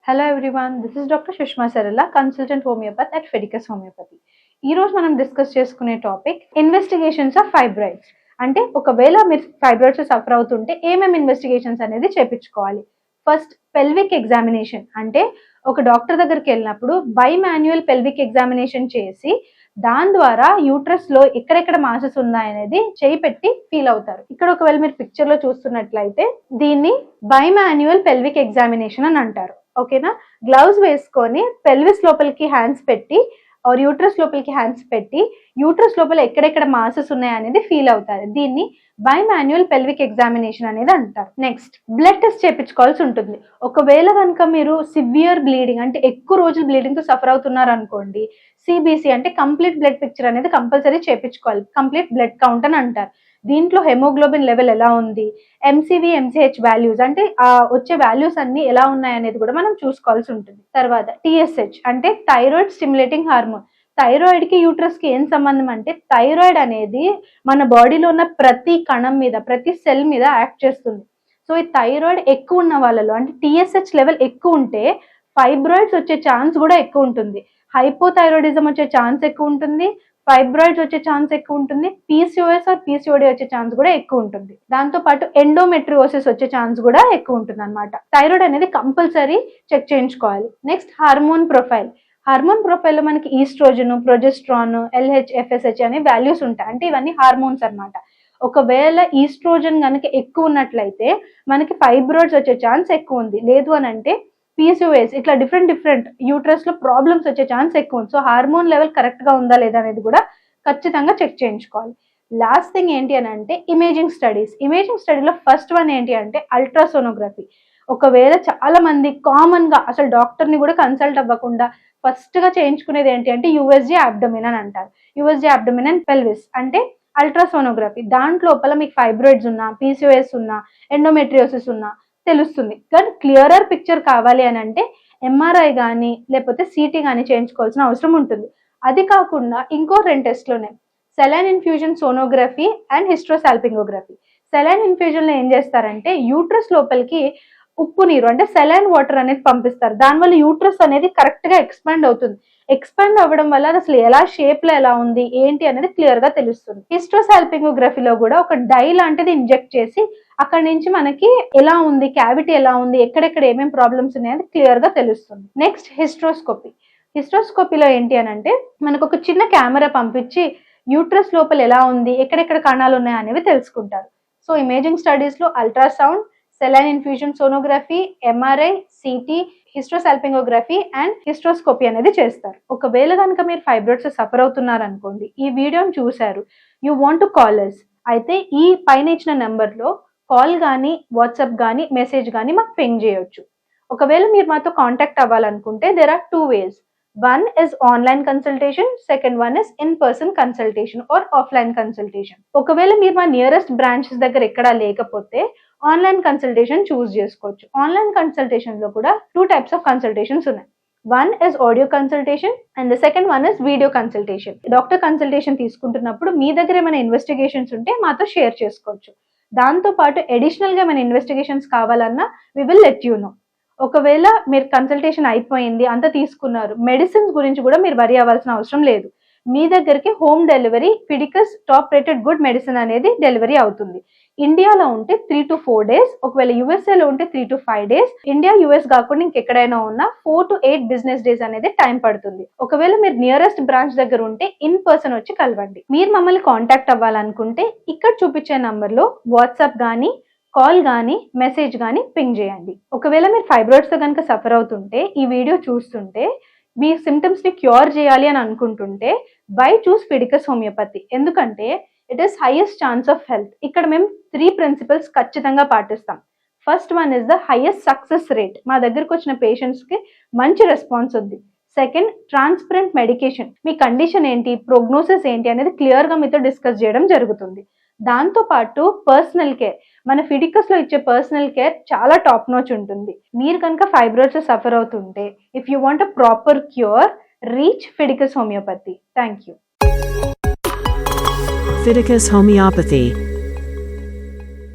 Hello everyone, this is Dr. Sushma Sarala, consultant homeopath at Fedicus Homeopathy. ఈ రోజు మనం discuss చేసుకునే topic investigations of fibroids. అంటే ఒకవేళ మీరు ఫైబ్రాయిడ్స్ సఫర్ అవుతుంటే ఏమేమి ఇన్వెస్టిగేషన్స్ అనేది చేపించుకోవాలి. ఫస్ట్ పెల్విక్ ఎగ్జామినేషన్, అంటే ఒక డాక్టర్ దగ్గరికి వెళ్ళినప్పుడు బై మాన్యువల్ పెల్విక్ ఎగ్జామినేషన్ చేసి దాని ద్వారా యూట్రస్ లో ఎక్కడెక్కడ మాసెస్ ఉన్నాయనేది చేయి పెట్టి ఫీల్ అవుతారు. ఇక్కడ ఒకవేళ మీరు పిక్చర్ లో చూస్తున్నట్లయితే దీన్ని బై మాన్యువల్ పెల్విక్ ఎగ్జామినేషన్ అని అంటారు. ఓకేనా, గ్లౌస్ వేసుకొని పెల్విస్ లోపలికి హ్యాండ్స్ పెట్టి ఆర్ యూట్రస్ లోపలికి హ్యాండ్స్ పెట్టి యూట్రస్ లోపల ఎక్కడెక్కడ మాసెస్ ఉన్నాయనేది ఫీల్ అవుతారు. దీన్ని బై మాన్యువల్ పెల్విక్ ఎగ్జామినేషన్ అనేది అంటారు. నెక్స్ట్ బ్లడ్ టెస్ట్ చేయించుకోవాల్సి ఉంటుంది. ఒకవేళ కనుక మీరు సివియర్ బ్లీడింగ్ అంటే ఎక్కువ రోజులు బ్లీడింగ్ తో సఫర్ అవుతున్నారు అనుకోండి, సిబిసి అంటే కంప్లీట్ బ్లడ్ పిక్చర్ అనేది కంపల్సరీ చేయించుకోవాలి. కంప్లీట్ బ్లడ్ కౌంట్ అని అంటారు. దీంట్లో హెమోగ్లోబిన్ లెవెల్ ఎలా ఉంది, ఎంసీవీ ఎంసీహెచ్ వాల్యూస్ అంటే వచ్చే వాల్యూస్ అన్ని ఎలా ఉన్నాయనేది కూడా మనం చూసుకోవాల్సి ఉంటుంది. తర్వాత టీఎస్హెచ్ అంటే థైరాయిడ్ స్టిమ్యులేటింగ్ హార్మోన్. థైరాయిడ్ కి యూట్రస్ కి ఏం సంబంధం అంటే థైరాయిడ్ అనేది మన బాడీలో ఉన్న ప్రతి కణం మీద ప్రతి సెల్ మీద యాక్ట్ చేస్తుంది. సో ఈ థైరాయిడ్ ఎక్కువ ఉన్న వాళ్ళలో అంటే టీఎస్హెచ్ లెవెల్ ఎక్కువ ఉంటే ఫైబ్రాయిడ్స్ వచ్చే ఛాన్స్ కూడా ఎక్కువ ఉంటుంది. హైపోథైరాయిడిజం వచ్చే ఛాన్స్ ఎక్కువ ఉంటుంది, ఫైబ్రాయిడ్స్ వచ్చే ఛాన్స్ ఎక్కువ ఉంటుంది, పీసీఓఎస్ ఆర్ పీసీఓడి వచ్చే ఛాన్స్ కూడా ఎక్కువ ఉంటుంది. దాంతో పాటు ఎండోమెట్రియోసిస్ వచ్చే ఛాన్స్ కూడా ఎక్కువ ఉంటుంది అనమాట. థైరాయిడ్ అనేది కంపల్సరీ చెక్ చేయించుకోవాలి. Next hormone profile. Hormone profile లో మనకి ఈస్ట్రోజన్, ప్రొజెస్ట్రాన్, ఎల్హెచ్, ఎఫ్ఎస్హెచ్ అనే వాల్యూస్ ఉంటాయి. అంటే ఇవన్నీ హార్మోన్స్ అనమాట. ఒకవేళ ఈస్ట్రోజన్ కనుక ఎక్కువ ఉన్నట్లయితే మనకి ఫైబ్రాయిడ్స్ వచ్చే ఛాన్స్ ఎక్కువ ఉంది. లేదు అని అంటే పీసీఓఎస్ ఇట్లా డిఫరెంట్ యూట్రస్ లో ప్రాబ్లమ్స్ వచ్చే ఛాన్స్ ఎక్కువ ఉంది. సో హార్మోన్ లెవెల్ కరెక్ట్ గా ఉందా లేదా అనేది కూడా ఖచ్చితంగా చెక్ చేయించుకోవాలి. లాస్ట్ థింగ్ ఏంటి అని అంటే ఇమేజింగ్ స్టడీస్. ఇమేజింగ్ స్టడీలో ఫస్ట్ వన్ ఏంటి అంటే అల్ట్రాసోనోగ్రఫీ. ఒకవేళ చాలా మంది కామన్ గా అసలు డాక్టర్ ని కూడా కన్సల్ట్ అవ్వకుండా ఫస్ట్ గా చేయించుకునేది ఏంటి అంటే యూఎస్జీ అబ్డమిన్ అని అంటారు. యూఎస్జీ అబ్డమిన్ అండ్ పెల్విస్ అంటే అల్ట్రాసోనోగ్రఫీ. దాంట్లోపల మీకు ఫైబ్రాయిడ్స్ ఉన్నా, పీసీఓఎస్ ఉన్నా, ఎండోమెట్రియోసిస్ ఉన్నా తెలుస్తుంది. కానీ క్లియరర్ పిక్చర్ కావాలి అని అంటే ఎంఆర్ఐ కానీ లేకపోతే సిటీ కానీ చేయించుకోవాల్సిన అవసరం ఉంటుంది. అది కాకుండా ఇంకో 2 టెస్ట్లు ఉన్నాయి, saline infusion sonography and హిస్ట్రోసాల్పింగోగ్రఫీ. Saline infusion లో ఏం చేస్తారంటే యూట్రస్ లోపలికి ఉప్పు నీరు అంటే సెలైన్ వాటర్ అనేది పంపిస్తారు. దానివల్ల యూట్రస్ అనేది కరెక్ట్ గా ఎక్స్పాండ్ అవుతుంది. ఎక్స్పాండ్ అవ్వడం వల్ల అది అసలు ఎలా షేప్ లో ఎలా ఉంది ఏంటి అనేది క్లియర్ గా తెలుస్తుంది. హిస్ట్రోసాల్పింగోగ్రఫీలో కూడా ఒక డై లాంటిది ఇంజెక్ట్ చేసి అక్కడ నుంచి మనకి ఎలా ఉంది, క్యావిటీ ఎలా ఉంది, ఎక్కడెక్కడ ఏమేమి ప్రాబ్లమ్స్ ఉన్నాయని క్లియర్ గా తెలుస్తుంది. Next hysteroscopy. హిస్ట్రోస్కోపీలో ఏంటి అని అంటే మనకు ఒక చిన్న కెమెరా పంపించి యూట్రస్ లోపల ఎలా ఉంది, ఎక్కడెక్కడ కణాలు ఉన్నాయి అనేవి తెలుసుకుంటారు. సో ఇమేజింగ్ స్టడీస్ లో ultrasound, saline infusion sonography, MRI, city, హిస్ట్రోసాల్పింగోగ్రఫీ and hysteroscopy అనేది చేస్తారు. ఒకవేళ కనుక మీరు ఫైబ్రాయిడ్స్ సఫర్ అవుతున్నారు అనుకోండి, ఈ వీడియోని చూశారు, you want to call us, అయితే ఈ పైన ఇచ్చిన నెంబర్ లో కాల్ కానీ వాట్సాప్ కానీ మెసేజ్ కానీ మాకు పింగ్ చేయొచ్చు. ఒకవేళ మీరు మాతో కాంటాక్ట్ అవ్వాలనుకుంటే there are 2 ways. One is online consultation, second one is in person consultation or offline consultation. ఒకవేళ మీరు మా నియరెస్ట్ బ్రాంచెస్ దగ్గర ఎక్కడా లేకపోతే ఆన్లైన్ కన్సల్టేషన్ చూస్ చేసుకోవచ్చు. ఆన్లైన్ కన్సల్టేషన్ లో కూడా 2 types ఆఫ్ కన్సల్టేషన్స్ ఉన్నాయి. One is audio consultation and the second one is video consultation. Doctor consultation తీసుకుంటున్నప్పుడు మీ దగ్గర ఏమైనా ఇన్వెస్టిగేషన్స్ ఉంటే మాతో షేర్ చేసుకోవచ్చు. దాంతో పాటు అడిషనల్ గా మన ఇన్వెస్టిగేషన్స్ కావాలన్నా we will let you know. ఒకవేళ మీరు కన్సల్టేషన్ అయిపోయింది అంత తీసుకున్నారు, మెడిసిన్స్ గురించి కూడా మీరు వరి అవ్వాల్సిన అవసరం లేదు. మీ దగ్గరికి home delivery Fidicus top rated good medicine అనేది డెలివరీ అవుతుంది. ఇండియాలో ఉంటే 3 to 4 days, ఒకవేళ యూఎస్ఏలో ఉంటే 3 to 5 days, ఇండియా యూఎస్ కాకుండా ఇంకెక్కడైనా ఉన్నా 4 to 8 బిజినెస్ డేస్ అనేది టైం పడుతుంది. ఒకవేళ మీరు నియరెస్ట్ బ్రాంచ్ దగ్గర ఉంటే ఇన్ పర్సన్ వచ్చి కలవండి. మీరు మమ్మల్ని కాంటాక్ట్ అవ్వాలనుకుంటే ఇక్కడ చూపించే నంబర్ లో వాట్సాప్ కానీ కాల్ కానీ మెసేజ్ కానీ పింగ్ చేయండి. ఒకవేళ మీరు ఫైబ్రాయిడ్స్ తో కనుక సఫర్ అవుతుంటే ఈ వీడియో చూస్తుంటే మీ సిమ్టమ్స్ ని క్యూర్ చేయాలి అని అనుకుంటుంటే బై చూస్ ఫిడికస్ హోమియోపతి. ఎందుకంటే it is highest chance of health. ఇక్కడ మేము 3 principles ఖచ్చితంగా పాటిస్తాం. First one is the highest success rate. మా దగ్గరకు వచ్చిన పేషెంట్స్ కి మంచి రెస్పాన్స్ ఉంది. Second, transparent medication. మీ కండిషన్ ఏంటి, ప్రోగ్నోసిస్ ఏంటి అనేది క్లియర్ గా మీతో డిస్కస్ చేయడం జరుగుతుంది. దాంతో పాటు పర్సనల్ కేర్, మన ఫిడికస్ లో ఇచ్చే పర్సనల్ కేర్ చాలా టాప్ నాచ్ ఉంటుంది. మీరు కనుక ఫైబ్రాయిడ్స్ సఫర్ అవుతుంటే if you want a proper cure, reach Fidicus homeopathy. Thank you. Fidicus Homeopathy.